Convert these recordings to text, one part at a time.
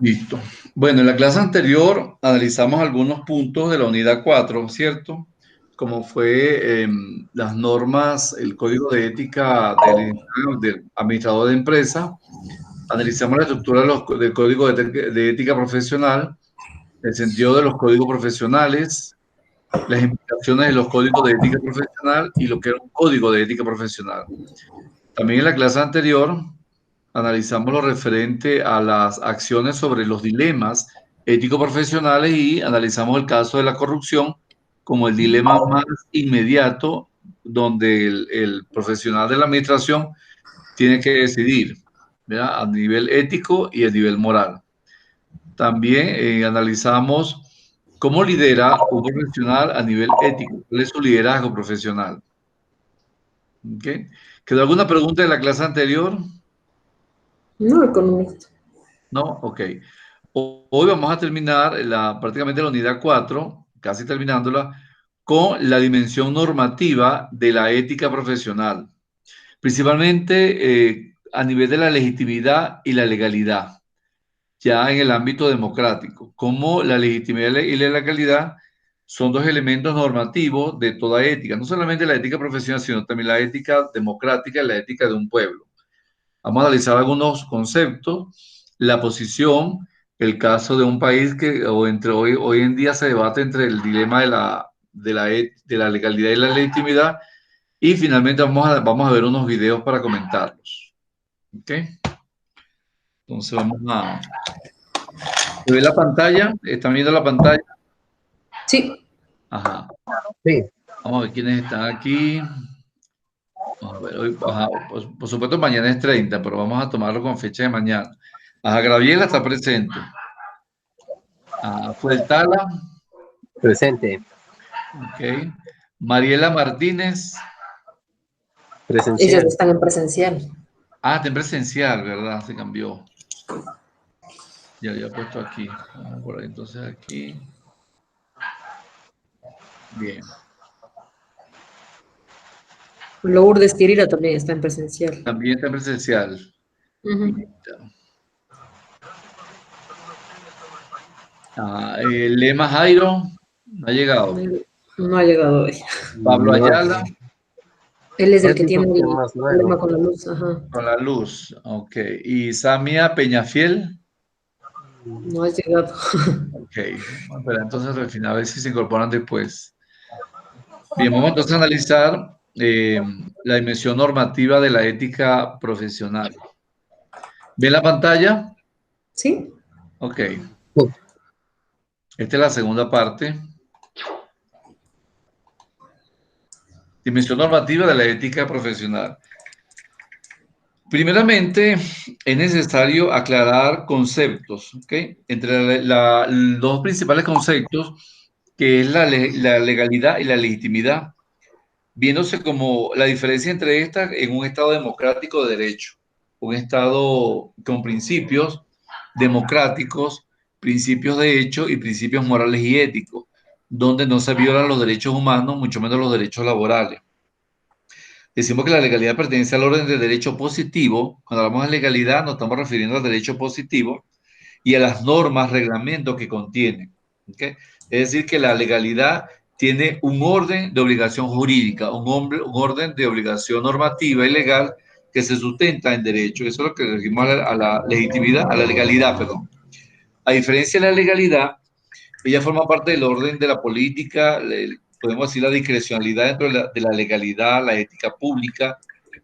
Listo. Bueno, en la clase anterior analizamos algunos puntos de la unidad 4, ¿cierto? Como fue las normas, el código de ética del administrador de empresa. Analizamos la estructura del código de ética profesional, el sentido de los códigos profesionales, las implicaciones de los códigos de ética profesional y lo que era un código de ética profesional. También en la clase anterior analizamos lo referente a las acciones sobre los dilemas ético-profesionales y analizamos el caso de la corrupción como el dilema más inmediato donde el profesional de la administración tiene que decidir, ¿verdad? A nivel ético y a nivel moral. También analizamos cómo lidera un profesional a nivel ético, cuál es su liderazgo profesional. ¿Okay? ¿Quedó alguna pregunta de la clase anterior? No, economista. No, ok. Hoy vamos a terminar prácticamente la unidad 4, casi terminándola, con la dimensión normativa de la ética profesional, principalmente a nivel de la legitimidad y la legalidad, ya en el ámbito democrático, como la legitimidad y la legalidad son dos elementos normativos de toda ética, no solamente la ética profesional, sino también la ética democrática y la ética de un pueblo. Vamos a analizar algunos conceptos, la posición, el caso de un país que hoy en día se debate entre el dilema de la legalidad y la legitimidad, y finalmente vamos a ver unos videos para comentarlos. ¿Ok? Entonces ¿se ve la pantalla? ¿Están viendo la pantalla? Sí. Ajá. Sí. Vamos a ver quiénes están aquí. Vamos a ver, hoy, ajá, por supuesto mañana es 30, pero vamos a tomarlo con fecha de mañana. Ajá, Graviela está presente. Fueltala. Presente. Ok. Mariela Martínez. Ellos Presencial. están en presencial. Está en presencial, ¿verdad? Se cambió. Ya había puesto aquí. Vamos por ahí, entonces aquí. Bien. Lourdes Tirira también está en presencial. También está en presencial. Lema Jairo. No ha llegado. No ha llegado hoy. Pablo No, Ayala. Él es el él que dijo tiene que el más problema luego. con la luz. Ajá. Con la luz. Ok. Y Samia Peñafiel. No ha llegado. Ok. Pero entonces al final a ver si se incorporan después. Bien, vamos entonces a analizar la dimensión normativa de la ética profesional. ¿Ven la pantalla? ¿Sí? Ok. Esta es la segunda parte. Dimensión normativa de la ética profesional. Primeramente, es necesario aclarar conceptos, ¿ok? Entre los dos principales conceptos, que es la legalidad y la legitimidad, viéndose como la diferencia entre estas en un Estado democrático de derecho, un Estado con principios democráticos, principios de hecho y principios morales y éticos, donde no se violan los derechos humanos, mucho menos los derechos laborales. Decimos que la legalidad pertenece al orden de derecho positivo. Cuando hablamos de legalidad nos estamos refiriendo al derecho positivo y a las normas, reglamentos que contiene. ¿Okay? Es decir, que la legalidad tiene un orden de obligación jurídica, un orden de obligación normativa y legal que se sustenta en derecho. Eso es lo que decimos a la legitimidad, a la legalidad, perdón. A diferencia de la legalidad, ella forma parte del orden de la política, podemos decir la discrecionalidad dentro de la legalidad, la ética pública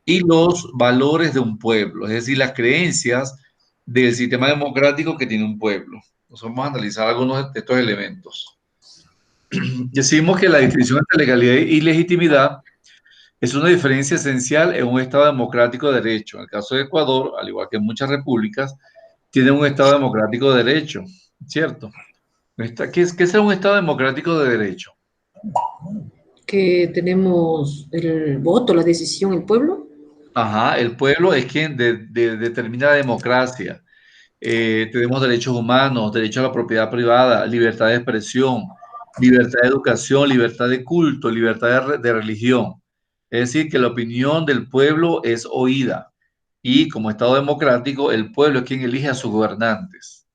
y los valores de un pueblo, es decir, las creencias del sistema democrático que tiene un pueblo. Nos vamos a analizar algunos de estos elementos. Decimos que la distinción entre legalidad y legitimidad es una diferencia esencial en un Estado democrático de derecho. En el caso de Ecuador, al igual que en muchas repúblicas, tiene un Estado democrático de derecho, ¿cierto? ¿Qué es un Estado democrático de derecho? Que tenemos el voto, la decisión, el pueblo. Ajá, el pueblo es quien determina la democracia. Tenemos derechos humanos, derecho a la propiedad privada, libertad de expresión, libertad de educación, libertad de culto, libertad de religión. Es decir, que la opinión del pueblo es oída. Y como Estado democrático, el pueblo es quien elige a sus gobernantes.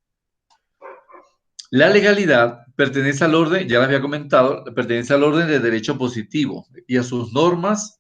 La legalidad pertenece al orden, ya lo había comentado, pertenece al orden de derecho positivo y a sus normas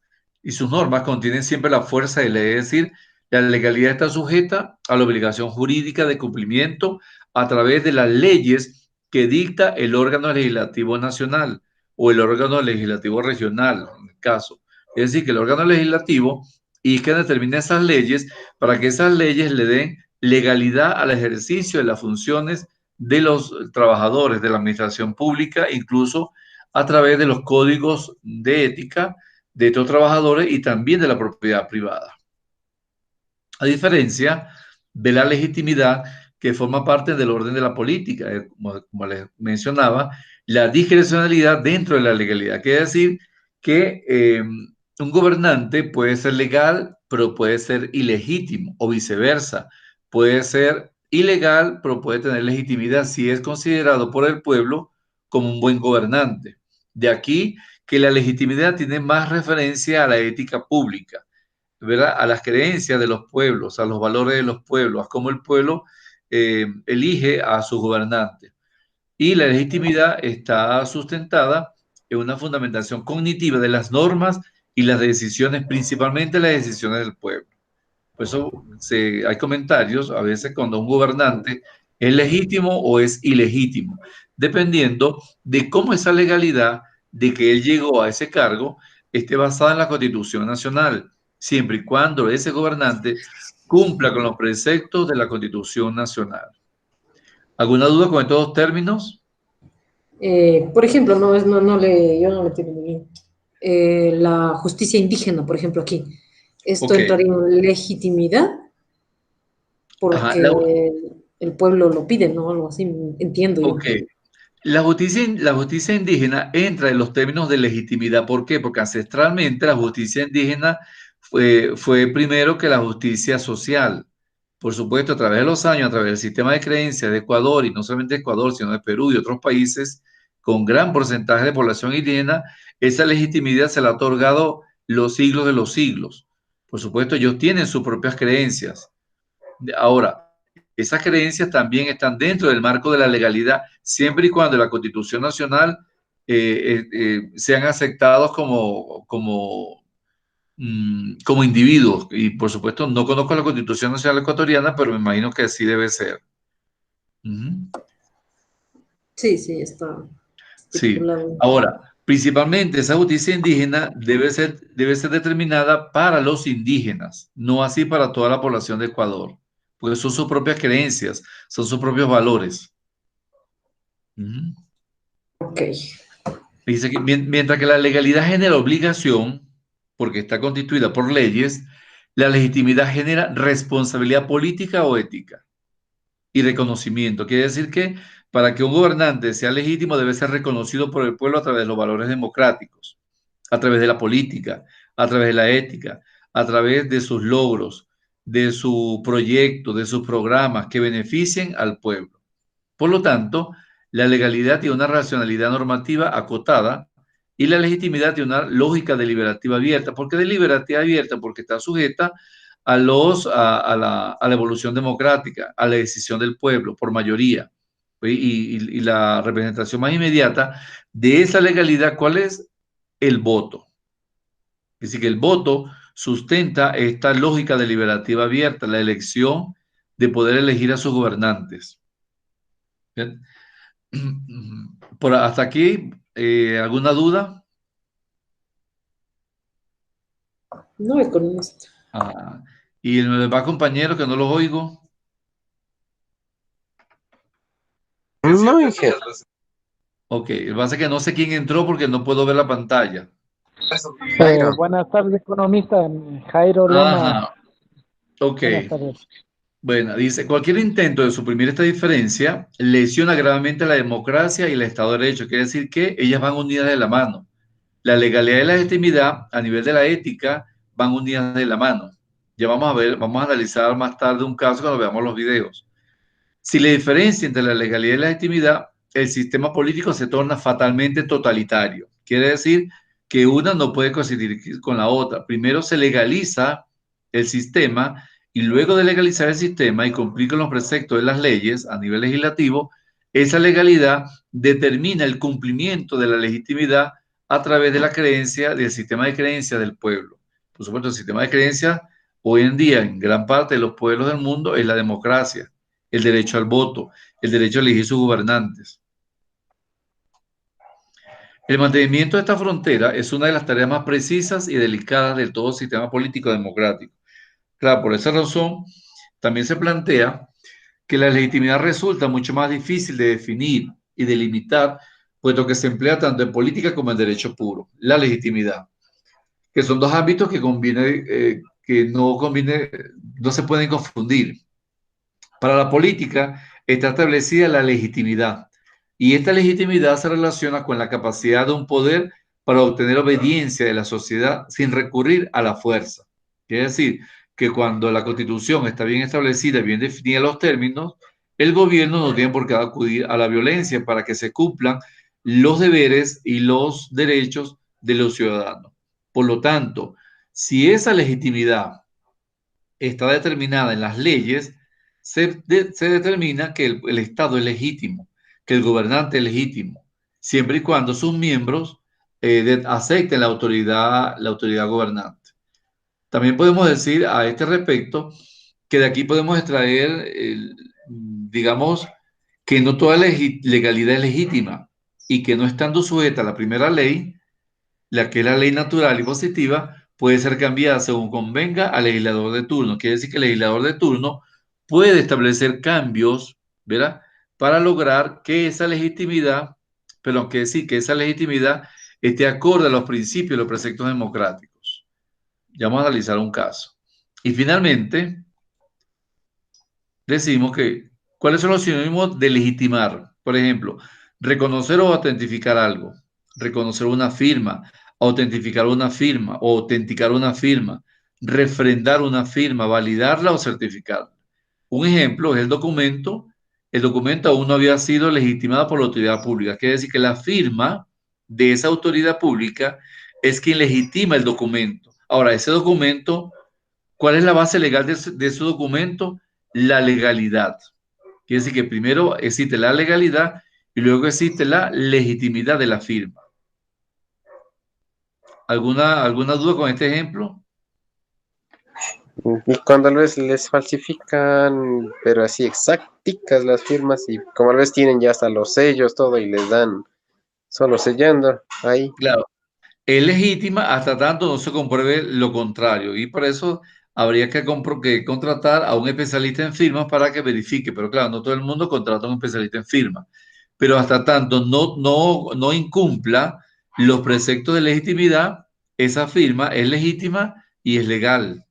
contienen siempre la fuerza de ley, es decir, la legalidad está sujeta a la obligación jurídica de cumplimiento a través de las leyes que dicta el órgano legislativo nacional o el órgano legislativo regional, en el caso. Es decir, que el órgano legislativo y que determina esas leyes para que esas leyes le den legalidad al ejercicio de las funciones de los trabajadores de la administración pública, incluso a través de los códigos de ética de estos trabajadores y también de la propiedad privada. A diferencia de la legitimidad que forma parte del orden de la política, como les mencionaba, la discrecionalidad dentro de la legalidad, quiere decir que un gobernante puede ser legal, pero puede ser ilegítimo, o viceversa. Puede ser ilegal, pero puede tener legitimidad si es considerado por el pueblo como un buen gobernante. De aquí que la legitimidad tiene más referencia a la ética pública, ¿verdad? A las creencias de los pueblos, a los valores de los pueblos, a cómo el pueblo elige a sus gobernantes. Y la legitimidad está sustentada en una fundamentación cognitiva de las normas y las decisiones, principalmente las decisiones del pueblo. Por eso hay comentarios a veces cuando un gobernante es legítimo o es ilegítimo, dependiendo de cómo esa legalidad de que él llegó a ese cargo esté basada en la Constitución Nacional, siempre y cuando ese gobernante cumpla con los preceptos de la Constitución Nacional. ¿Alguna duda con estos dos términos? Por ejemplo, yo no le entiendo muy bien. La justicia indígena, por ejemplo, aquí. ¿Esto Ok. entraría en legitimidad? Ajá, Porque el pueblo lo pide, ¿no? Algo así, entiendo yo. ok. La justicia indígena entra en los términos de legitimidad. ¿Por qué? Porque ancestralmente la justicia indígena fue primero que la justicia social. Por supuesto, a través de los años, a través del sistema de creencias de Ecuador, y no solamente de Ecuador, sino de Perú y otros países con gran porcentaje de población indígena, esa legitimidad se la ha otorgado los siglos de los siglos. Por supuesto, ellos tienen sus propias creencias. Ahora, esas creencias también están dentro del marco de la legalidad, siempre y cuando la Constitución Nacional sean aceptados como individuos. Y por supuesto, no conozco la Constitución Nacional ecuatoriana, pero me imagino que así debe ser. Ujú. Sí, sí, está Sí. estipulado. Ahora, principalmente esa justicia indígena debe ser determinada para los indígenas, no así para toda la población de Ecuador, porque son sus propias creencias, son sus propios valores. Ujú. Ok. Dice que mientras que la legalidad genera obligación, porque está constituida por leyes, la legitimidad genera responsabilidad política o ética y reconocimiento. Quiere decir que para que un gobernante sea legítimo debe ser reconocido por el pueblo a través de los valores democráticos, a través de la política, a través de la ética, a través de sus logros, de su proyecto, de sus programas que beneficien al pueblo. Por lo tanto, la legalidad tiene una racionalidad normativa acotada y la legitimidad tiene una lógica deliberativa abierta. ¿Por qué deliberativa abierta? Porque está sujeta a la evolución democrática, a la decisión del pueblo por mayoría. Y la representación más inmediata de esa legalidad, ¿cuál es? El voto. Es decir, que el voto sustenta esta lógica deliberativa abierta, la elección de poder elegir a sus gobernantes. ¿Bien? Hasta aquí, ¿alguna duda? No economista. Ah, y el demás compañero que no los oigo. No, dije. Ok, lo que pasa es que no sé quién entró porque no puedo ver la pantalla. Jairo. Buenas tardes, economista. Jairo Lema. Ajá, ok. Buenas tardes. Bueno, dice, cualquier intento de suprimir esta diferencia lesiona gravemente la democracia y el Estado de Derecho. Quiere decir que ellas van unidas de la mano. La legalidad y la legitimidad a nivel de la ética van unidas de la mano. Ya vamos a ver, vamos a analizar más tarde un caso cuando veamos los videos. Si la diferencia entre la legalidad y la legitimidad, el sistema político se torna fatalmente totalitario. Quiere decir que una no puede coincidir con la otra. Primero se legaliza el sistema y luego de legalizar el sistema y cumplir con los preceptos de las leyes a nivel legislativo, esa legalidad determina el cumplimiento de la legitimidad a través de la creencia, del sistema de creencias del pueblo. Por supuesto, el sistema de creencias hoy en día en gran parte de los pueblos del mundo es la democracia, el derecho al voto, el derecho a elegir sus gobernantes. El mantenimiento de esta frontera es una de las tareas más precisas y delicadas de todo sistema político democrático. Claro, por esa razón, también se plantea que la legitimidad resulta mucho más difícil de definir y delimitar, puesto que se emplea tanto en política como en derecho puro. La legitimidad, que son dos ámbitos que no se pueden confundir. Para la política está establecida la legitimidad, y esta legitimidad se relaciona con la capacidad de un poder para obtener obediencia de la sociedad sin recurrir a la fuerza. Quiere decir que cuando la Constitución está bien establecida, bien definida los términos, el gobierno no tiene por qué acudir a la violencia para que se cumplan los deberes y los derechos de los ciudadanos. Por lo tanto, si esa legitimidad está determinada en las leyes, se determina que el Estado es legítimo, que el gobernante es legítimo, siempre y cuando sus miembros acepten la autoridad gobernante. También podemos decir a este respecto que de aquí podemos extraer, digamos, que no toda legalidad es legítima y que no estando sujeta a la primera ley, la que es la ley natural y positiva, puede ser cambiada según convenga al legislador de turno. Quiere decir que el legislador de turno puede establecer cambios, ¿verdad? Para lograr que esa legitimidad, pero que sí, que esa legitimidad esté acorde a los principios y los preceptos democráticos. Ya vamos a analizar un caso. Y finalmente, decimos que, ¿cuáles son los sinónimos de legitimar? Por ejemplo, reconocer o autentificar algo, reconocer una firma, autentificar una firma o autenticar una firma, refrendar una firma, validarla o certificarla. Un ejemplo es el documento aún no había sido legitimado por la autoridad pública, quiere decir que la firma de esa autoridad pública es quien legitima el documento. Ahora, ese documento, ¿cuál es la base legal de ese documento? La legalidad. Quiere decir que primero existe la legalidad y luego existe la legitimidad de la firma. ¿Alguna duda con este ejemplo? Y cuando a veces les falsifican, pero así exacticas las firmas y como a veces tienen ya hasta los sellos, todo y les dan solo sellando ahí. Claro, es legítima hasta tanto no se compruebe lo contrario y por eso habría que contratar a un especialista en firmas para que verifique, pero claro, no todo el mundo contrata a un especialista en firmas, pero hasta tanto no incumpla los preceptos de legitimidad, esa firma es legítima y es legal.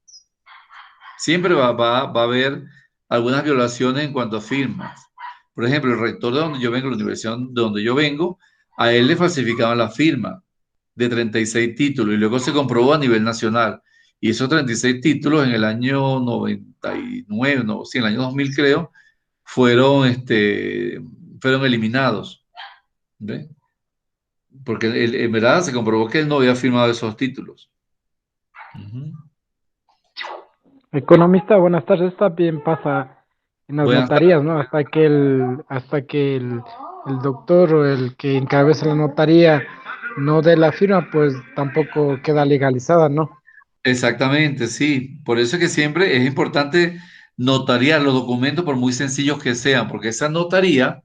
Siempre va a haber algunas violaciones en cuanto a firmas. Por ejemplo, el rector de donde yo vengo, la universidad de donde yo vengo, a él le falsificaban la firma de 36 títulos y luego se comprobó a nivel nacional. Y esos 36 títulos en el año 99, no, sí, en el año 2000 creo, fueron eliminados. ¿Ve? Porque en verdad se comprobó que él no había firmado esos títulos. Uh-huh. Economista, buenas tardes. También pasa en las Buenas tardes. notarías, ¿no? Hasta que el doctor o el que encabeza la notaría no dé la firma, pues tampoco queda legalizada, ¿no? Exactamente, sí. Por eso es que siempre es importante notariar los documentos por muy sencillos que sean, porque esa notaría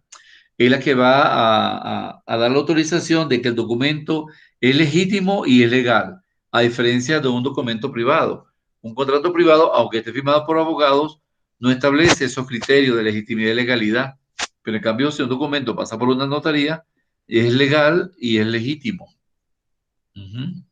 es la que va a dar la autorización de que el documento es legítimo y es legal, a diferencia de un documento privado. Un contrato privado, aunque esté firmado por abogados, no establece esos criterios de legitimidad y legalidad. Pero en cambio, si un documento pasa por una notaría, es legal y es legítimo. Ujú.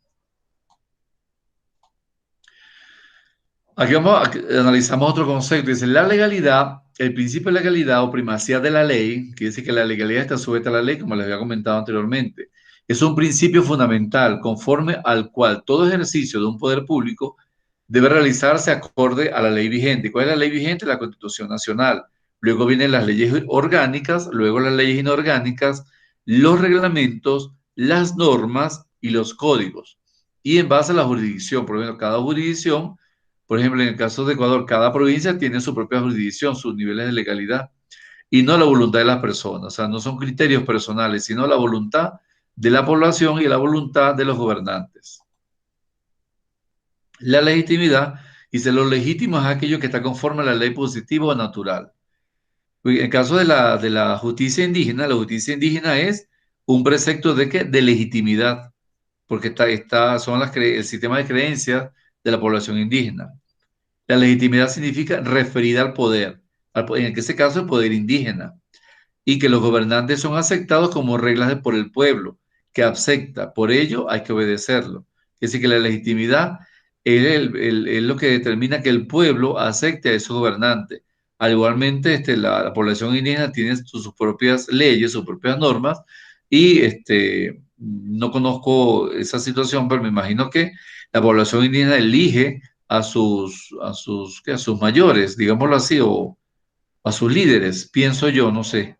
Analizamos otro concepto. Dice, la legalidad, el principio de legalidad o primacía de la ley, que dice que la legalidad está sujeta a la ley, como les había comentado anteriormente, es un principio fundamental conforme al cual todo ejercicio de un poder público debe realizarse acorde a la ley vigente. ¿Cuál es la ley vigente? La Constitución Nacional. Luego vienen las leyes orgánicas, luego las leyes inorgánicas, los reglamentos, las normas y los códigos. Y en base a la jurisdicción, por ejemplo, cada jurisdicción, por ejemplo, en el caso de Ecuador, cada provincia tiene su propia jurisdicción, sus niveles de legalidad. y no la voluntad de las personas. O sea, no son criterios personales, sino la voluntad de la población y la voluntad de los gobernantes. La legitimidad, dice, lo legítimo es aquello que está conforme a la ley positiva o natural. En el caso de la justicia indígena, la justicia indígena es un precepto de, ¿qué? De legitimidad, porque son el sistema de creencias de la población indígena. La legitimidad significa referida al poder, en ese caso el poder indígena, y que los gobernantes son aceptados como reglas por el pueblo, que acepta, por ello hay que obedecerlo. Es decir, que la legitimidad es lo que determina que el pueblo acepte a esos gobernantes. Al igualmente, la población indígena tiene sus propias leyes, sus propias normas, y no conozco esa situación, pero me imagino que la población indígena elige a sus mayores, digámoslo así, o a sus líderes, pienso yo, no sé.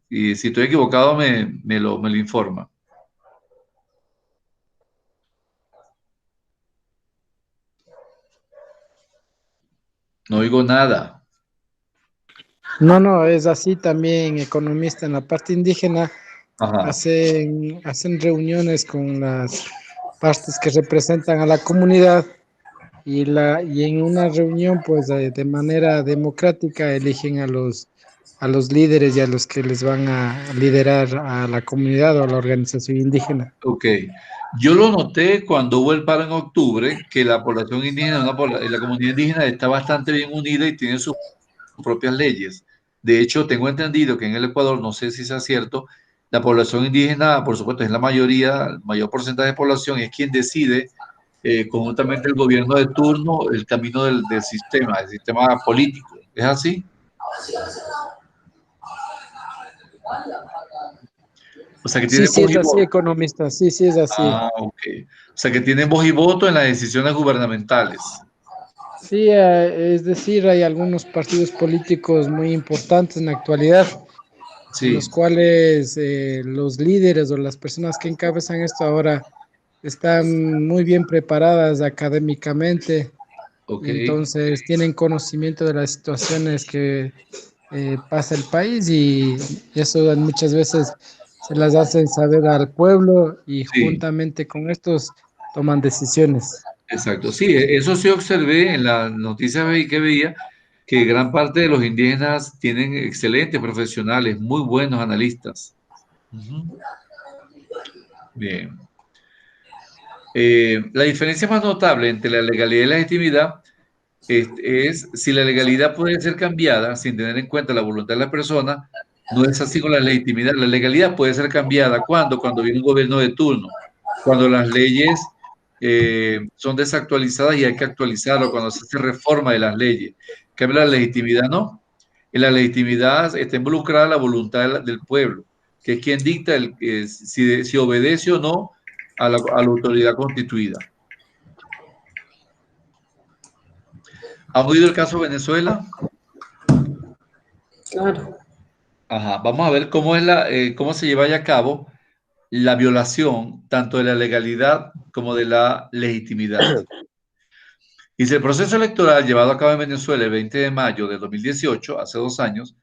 Y si estoy equivocado, me lo informa. No oigo nada. No, no, es así también, economista en la parte indígena Ajá. hacen reuniones con las partes que representan a la comunidad y en una reunión, pues de manera democrática eligen a los líderes y a los que les van a liderar a la comunidad o a la organización indígena. Ok. Yo lo noté cuando hubo el paro en octubre, que la población indígena, la comunidad indígena está bastante bien unida y tiene sus propias leyes. De hecho, tengo entendido que en el Ecuador, no sé si sea cierto, la población indígena, por supuesto, es la mayoría, el mayor porcentaje de población, es quien decide conjuntamente el gobierno de turno el camino del sistema político. ¿Es así? O sea, que Sí, tienen sí, voz es y así, voto. economista, sí, sí, es así. Ah, ok. O sea, que tienen voz y voto en las decisiones gubernamentales. Sí, es decir, hay algunos partidos políticos muy importantes en la actualidad, en los Sí, cuales los líderes o las personas que encabezan esto ahora están muy bien preparadas académicamente ok. y entonces tienen conocimiento de las situaciones que pasa el país y eso muchas veces se las hacen saber al pueblo y Sí, juntamente con estos toman decisiones. exacto. Sí, eso sí observé en las noticias que veía, que gran parte de los indígenas tienen excelentes profesionales, muy buenos analistas. Ujú. Bien. La diferencia más notable entre la legalidad y la legitimidad es si la legalidad puede ser cambiada sin tener en cuenta la voluntad de la persona, no es así con la legitimidad. La legalidad puede ser cambiada cuando viene un gobierno de turno, cuando las leyes son desactualizadas y hay que actualizarlo, cuando se hace reforma de las leyes. En cambio, la legitimidad no. En la legitimidad está involucrada la voluntad del pueblo, que es quien dicta si obedece o no a la autoridad constituida. ¿Han oído el caso Venezuela? Claro. Ajá, vamos a ver cómo se lleva a cabo la violación tanto de la legalidad como de la legitimidad. Dice, el proceso electoral llevado a cabo en Venezuela el 20 de mayo de 2018, hace 2 años,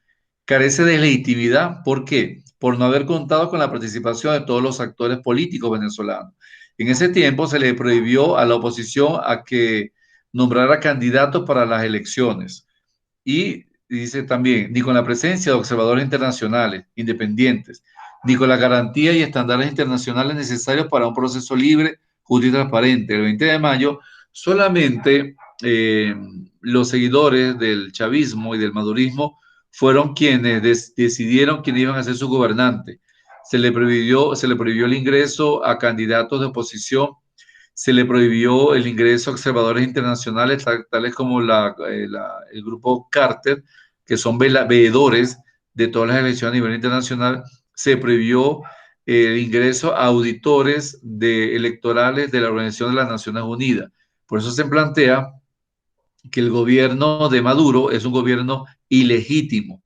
carece de legitimidad. ¿Por qué? Por no haber contado con la participación de todos los actores políticos venezolanos. En ese tiempo se le prohibió a la oposición a que nombrara candidatos para las elecciones. Y dice también, ni con la presencia de observadores internacionales independientes, ni con la garantía y estándares internacionales necesarios para un proceso libre, justo y transparente. El 20 de mayo, solamente los seguidores del chavismo y del madurismo fueron quienes decidieron quiénes iban a ser sus gobernantes. Se le prohibió el ingreso a candidatos de oposición, se le prohibió el ingreso a observadores internacionales, tales como el grupo Carter, que son veedores de todas las elecciones a nivel internacional. Se prohibió el ingreso a auditores electorales de la Organización de las Naciones Unidas. Por eso se plantea que el gobierno de Maduro es un gobierno ilegítimo,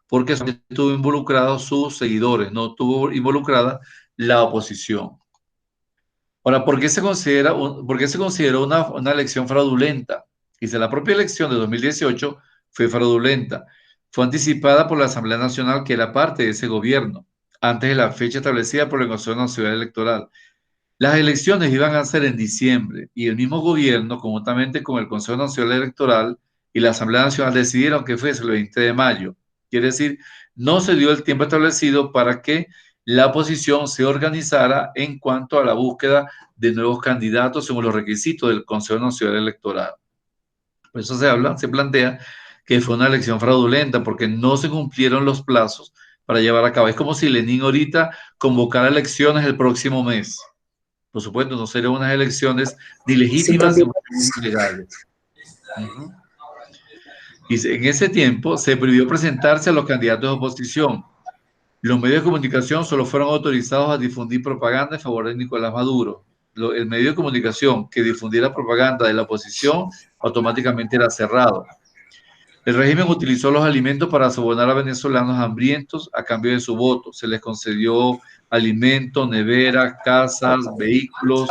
porque estuvo involucrados sus seguidores, no estuvo involucrada la oposición. Ahora, ¿por qué se consideró una elección fraudulenta? Dice, la propia elección de 2018 fue fraudulenta, fue anticipada por la Asamblea Nacional, que era parte de ese gobierno, antes de la fecha establecida por el Consejo Nacional Electoral. Las elecciones iban a ser en diciembre y el mismo gobierno, conjuntamente con el Consejo Nacional Electoral y la Asamblea Nacional, decidieron que fuese el 20 de mayo. Quiere decir, no se dio el tiempo establecido para que la oposición se organizara en cuanto a la búsqueda de nuevos candidatos según los requisitos del Consejo Nacional Electoral. Por eso se plantea que fue una elección fraudulenta porque no se cumplieron los plazos para llevar a cabo. Es como si Lenin ahorita convocara elecciones el próximo mes. Por supuesto, no serían unas elecciones ni Sin legítimas ni candidatos. legales. Uh-huh. Y en ese tiempo se prohibió presentarse a los candidatos de oposición. Los medios de comunicación solo fueron autorizados a difundir propaganda en favor de Nicolás Maduro. El medio de comunicación que difundiera propaganda de la oposición automáticamente era cerrado. El régimen utilizó los alimentos para sobornar a venezolanos hambrientos a cambio de su voto. Se les concedió alimentos, neveras, casas, vehículos,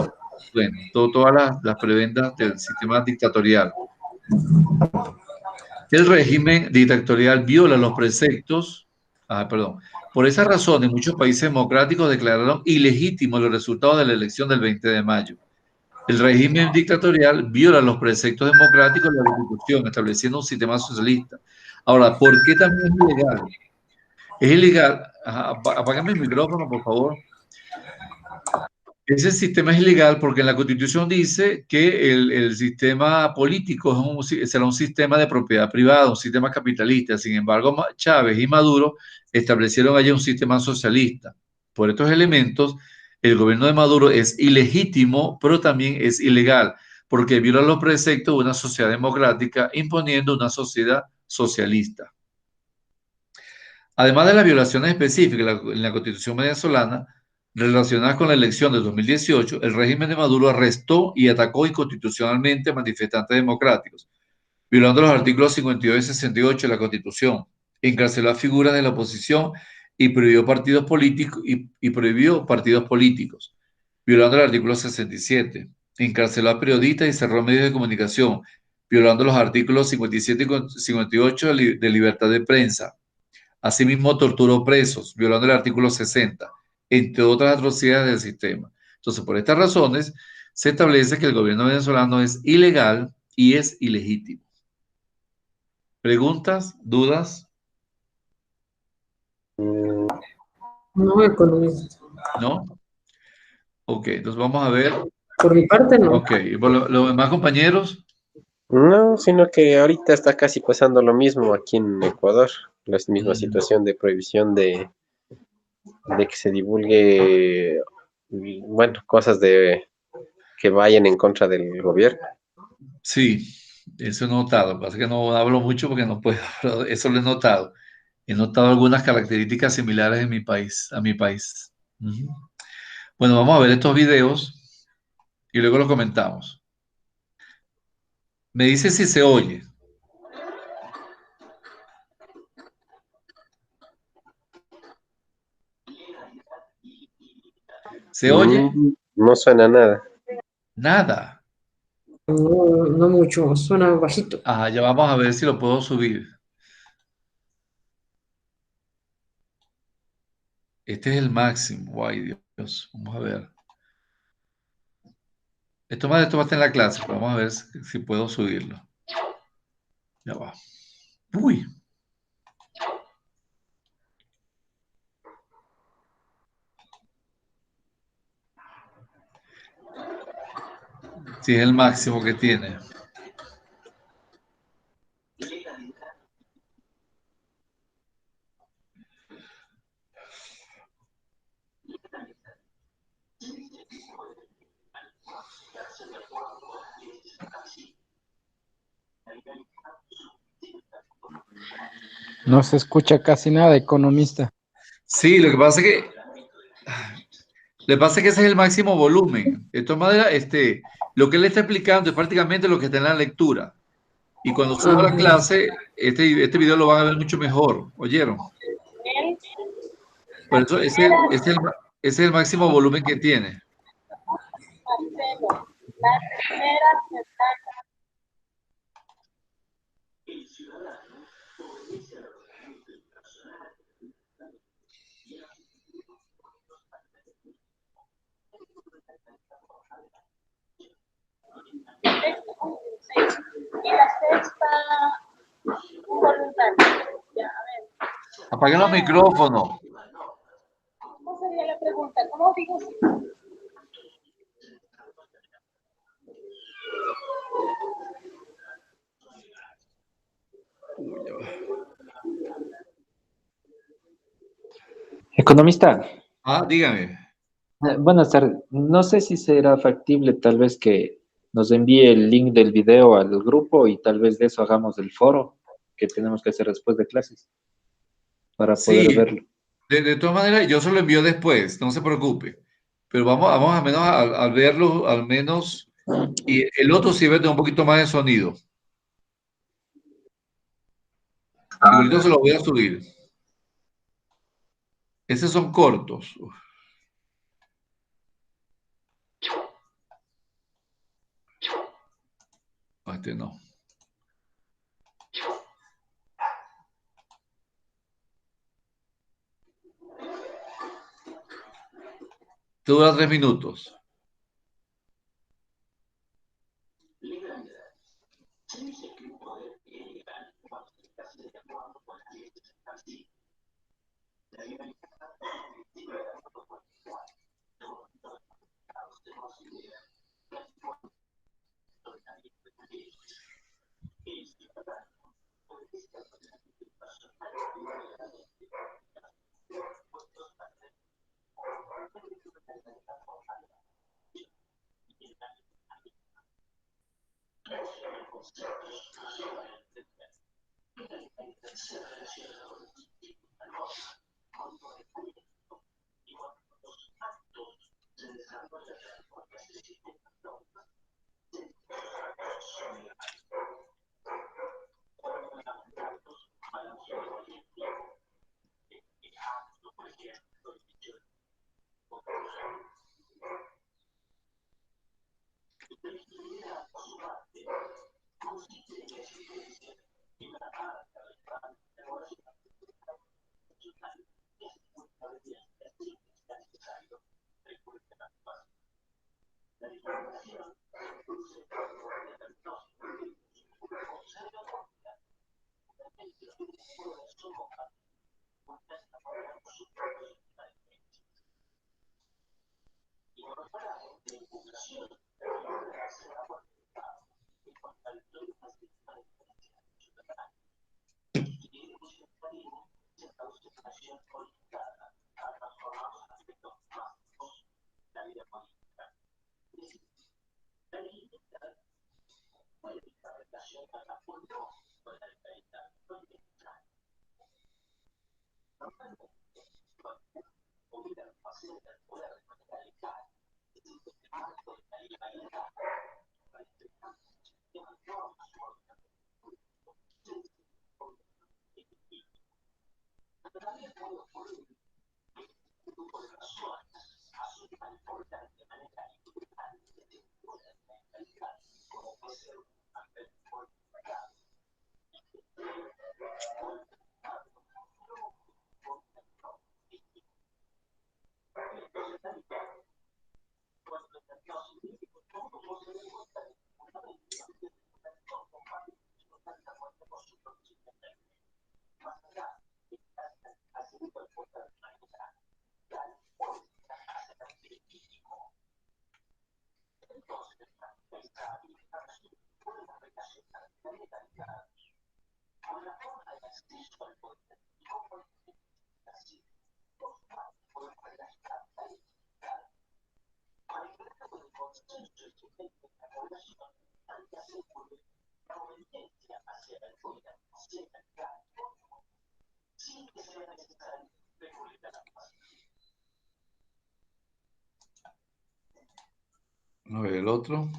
bueno, todas las prebendas del sistema dictatorial. El régimen dictatorial viola los preceptos, por esa razón, en muchos países democráticos declararon ilegítimos los resultados de la elección del 20 de mayo. El régimen dictatorial viola los preceptos democráticos de la Constitución, estableciendo un sistema socialista. Ahora, ¿por qué también es ilegal? Es ilegal. Apágame el micrófono, por favor. Ese sistema es ilegal porque en la Constitución dice que el sistema político será un sistema de propiedad privada, un sistema capitalista. Sin embargo, Chávez y Maduro establecieron allí un sistema socialista. Por estos elementos, el gobierno de Maduro es ilegítimo, pero también es ilegal, porque viola los preceptos de una sociedad democrática imponiendo una sociedad socialista. Además de las violaciones específicas en la Constitución venezolana, relacionadas con la elección de 2018, el régimen de Maduro arrestó y atacó inconstitucionalmente a manifestantes democráticos, violando los artículos 52 y 68 de la Constitución, encarceló a figuras de la oposición y prohibió partidos políticos, violando el artículo 67, encarceló a periodistas y cerró medios de comunicación, violando los artículos 57 y 58 de libertad de prensa. Asimismo, torturó presos, violando el artículo 60, entre otras atrocidades del sistema. Entonces, por estas razones, se establece que el gobierno venezolano es ilegal y es ilegítimo. ¿Preguntas? ¿Dudas? No, economista. ¿No? Ok, entonces vamos a ver. Por mi parte, no. Ok, ¿los demás compañeros? No, sino que ahorita está casi pasando lo mismo aquí en Ecuador, la misma situación de prohibición de que se divulgue, bueno, cosas que vayan en contra del gobierno. Sí, eso he notado. Lo que pasa es que no hablo mucho porque no puedo, pero eso lo he notado. He notado algunas características similares en mi país, a mi país. Ujú. Bueno, vamos a ver estos videos y luego los comentamos. Me dice si se oye. ¿Se oye? No suena nada. Nada. No, no mucho, suena bajito. Ah, ya vamos a ver si lo puedo subir. Este es el máximo. Ay, Dios. Vamos a ver. Esto va a estar en la clase, pero vamos a ver si puedo subirlo. Ya va. Uy. Sí, es el máximo que tiene. No se escucha casi nada, economista. Sí, lo que pasa es que ese es el máximo volumen. De todas maneras, lo que él está explicando es prácticamente lo que está en la lectura. Y cuando suba la Ajá. clase, este video lo van a ver mucho mejor. ¿Oyeron? Por eso ese es el máximo volumen que tiene. Sí. Y la sexta, un voluntario. Ya, a ver. Apaguen los micrófonos. ¿Cómo sería la pregunta? ¿Cómo digo? Economista, Ah, dígame. buenas tardes. No sé si será factible tal vez que nos envíe el link del video al grupo y tal vez de eso hagamos el foro que tenemos que hacer después de clases para poder Sí, verlo. de todas maneras, yo se lo envío después, no se preocupe. Pero vamos al menos a verlo, al menos. Y el otro sí va a tener un poquito más de sonido. Igualito se lo voy a subir. Esos son cortos. Uf, este no. Te dura 3 minutos. A ver, el otro.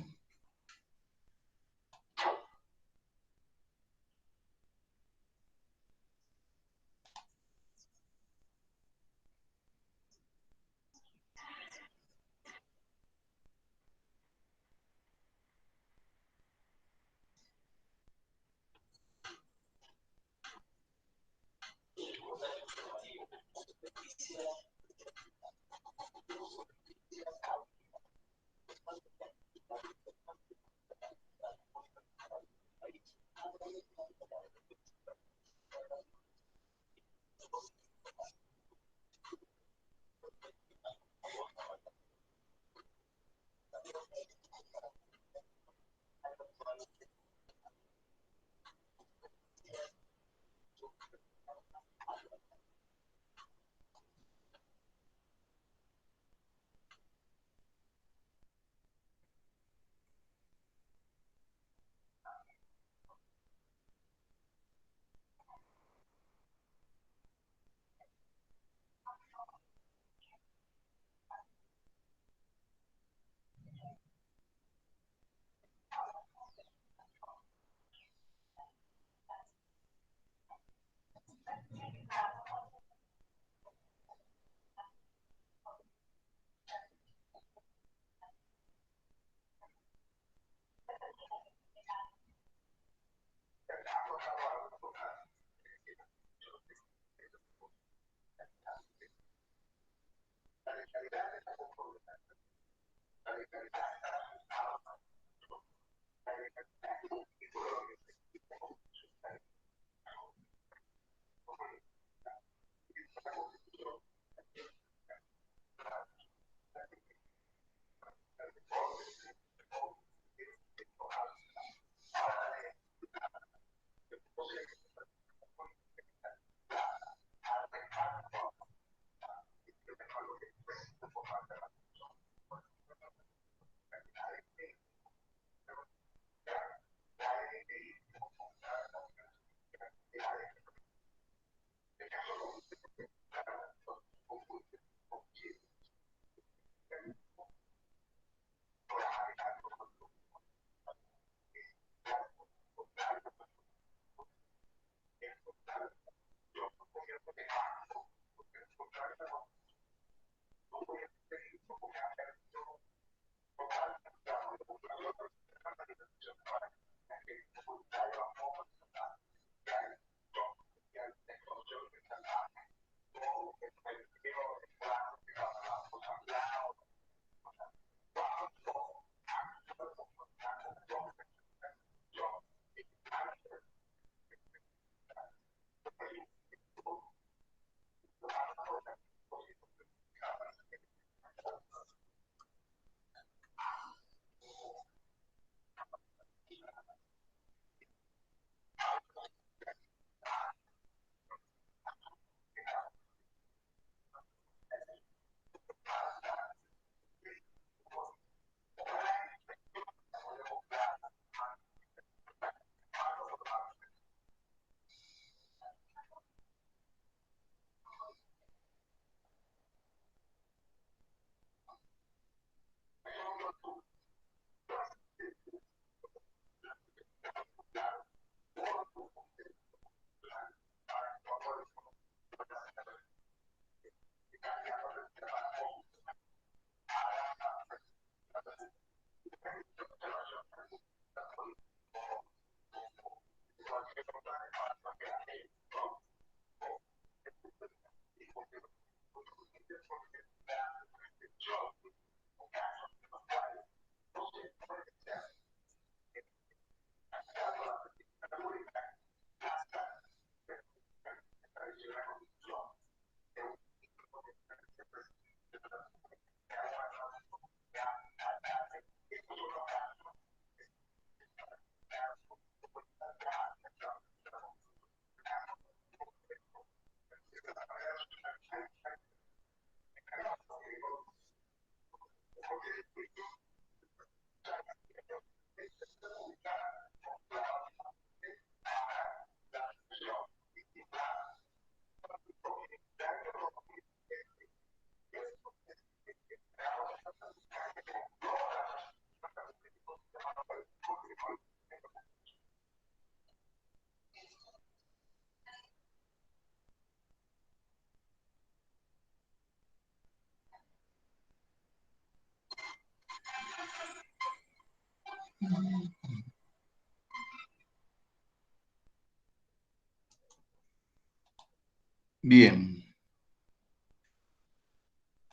Bien.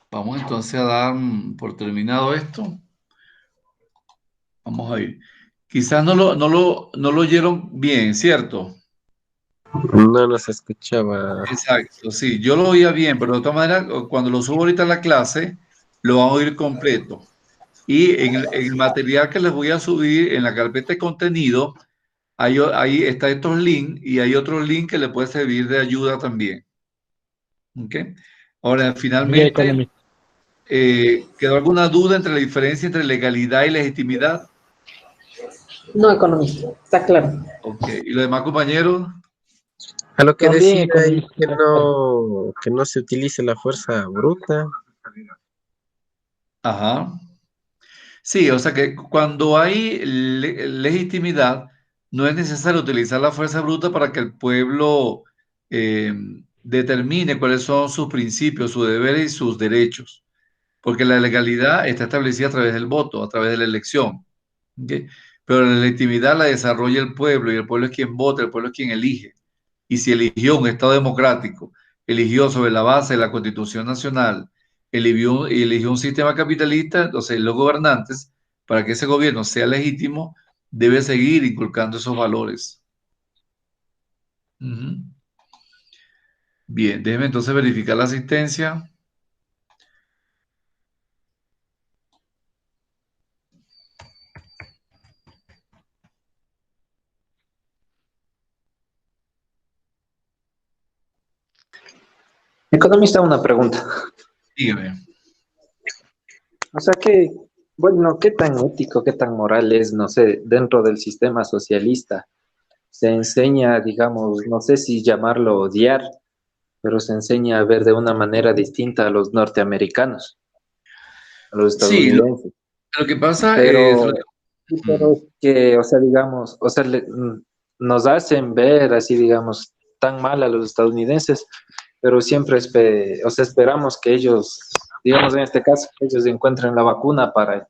Vamos entonces a dar por terminado esto. Vamos a ir. Quizás no lo oyeron bien, ¿cierto? No nos escuchaba. Exacto, sí. Yo lo oía bien, pero de todas maneras, cuando lo subo ahorita a la clase, lo vamos a oír completo. Y en el material que les voy a subir en la carpeta de contenido, ahí está estos links y hay otros links que le puede servir de ayuda también. ¿Ok? Ahora, Ya, finalmente, economista. ¿quedó alguna duda entre la diferencia entre legalidad y legitimidad? No, economista, está claro. Ok. ¿Y los demás compañeros? A lo que También decía ahí economista. que no se utilice la fuerza bruta. Ajá. Sí, o sea que cuando hay legitimidad, no es necesario utilizar la fuerza bruta para que el pueblo eh, determine cuáles son sus principios, sus deberes y sus derechos, porque la legalidad está establecida a través del voto, a través de la elección. ¿Ok? Pero la legitimidad la desarrolla el pueblo y el pueblo es quien vota, el pueblo es quien elige. Y si eligió un Estado democrático, eligió sobre la base de la Constitución Nacional, eligió un sistema capitalista, entonces los gobernantes, para que ese gobierno sea legítimo, debe seguir inculcando esos valores. Ujú. Bien, déjeme entonces verificar la asistencia. Economista, una pregunta. Dígame. O sea que, bueno, ¿qué tan ético, qué tan moral es, no sé, dentro del sistema socialista? Se enseña, digamos, no sé si llamarlo odiar, pero se enseña a ver de una manera distinta a los norteamericanos, a los Sí, estadounidenses. lo que pasa es... Pero, pero es que, o sea, digamos, o sea, nos hacen ver así, digamos, tan mal a los estadounidenses, pero siempre, o sea, esperamos que ellos, digamos en este caso, que ellos encuentren la vacuna para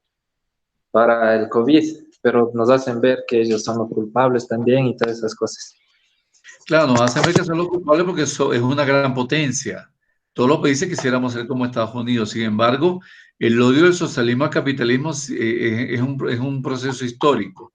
el COVID, pero nos hacen ver que ellos son los culpables también y todas esas cosas. Claro, nos hacen ver que son los culpables porque eso es una gran potencia. Todos los países quisiéramos ser como Estados Unidos. Sin embargo, el odio del socialismo al capitalismo es un proceso histórico,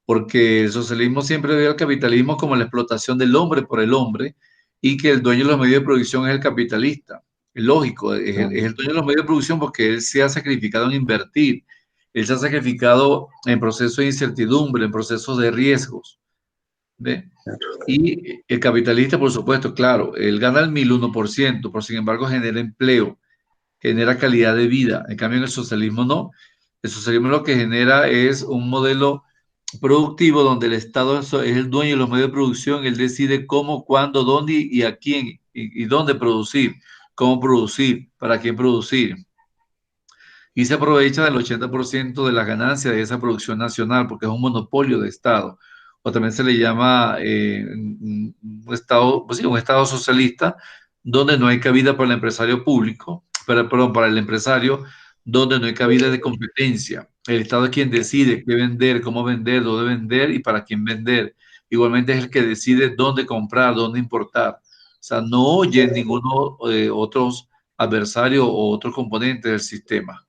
porque el socialismo siempre ve al capitalismo como la explotación del hombre por el hombre y que el dueño de los medios de producción es el capitalista. Es lógico, es el dueño de los medios de producción porque él se ha sacrificado en invertir, él se ha sacrificado en procesos de incertidumbre, en procesos de riesgos. ¿Ve? Y el capitalista, por supuesto, claro, él gana el 1001%, por sin embargo genera empleo, genera calidad de vida. En cambio, en el socialismo no. El socialismo lo que genera es un modelo productivo donde el Estado es el dueño de los medios de producción, él decide cómo, cuándo, dónde y a quién y dónde producir, cómo producir, para quién producir. Y se aprovecha del 80% de las ganancias de esa producción nacional porque es un monopolio de Estado. O también se le llama un Estado, pues sí, un Estado socialista donde no hay cabida para el empresario público, pero, perdón, para el empresario, donde no hay cabida de competencia. El Estado es quien decide qué vender, cómo vender, dónde vender y para quién vender. Igualmente es el que decide dónde comprar, dónde importar. O sea, no oye ninguno de otros adversarios o otros componentes del sistema.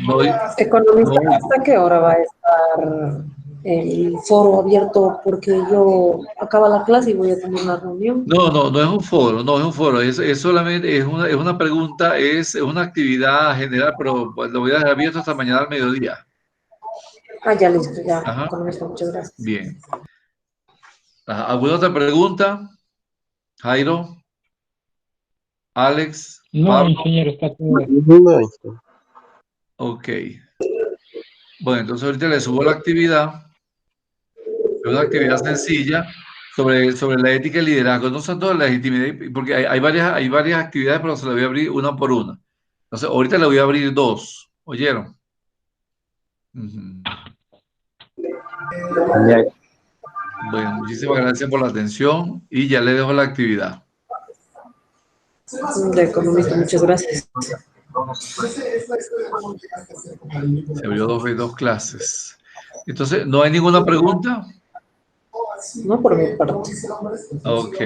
No, Economista, no, ¿hasta qué hora va a estar el foro abierto? Porque yo acaba la clase y voy a tener una reunión. no es un foro, no es un foro, es solamente, es una pregunta, es una actividad general, pero pues, lo voy a dejar abierto hasta mañana al mediodía. Ah, ya listo, ya, Ajá, economista, muchas gracias. bien. ¿Alguna otra pregunta? Jairo, Alex, No, Pablo. ingeniero, está todo. No, Ok. Bueno, entonces ahorita le subo la actividad. Es una actividad sencilla sobre la ética y el liderazgo. No son todas las legitimidad, porque hay varias actividades, pero se las voy a abrir una por una. Entonces, ahorita le voy a abrir dos. ¿Oyeron? Ujú. Ya, Bueno, muchísimas gracias por la atención y ya le dejo la actividad. De economista, muchas gracias. Se abrió dos clases. Entonces, ¿no hay ninguna pregunta? No por mi parte. Ok.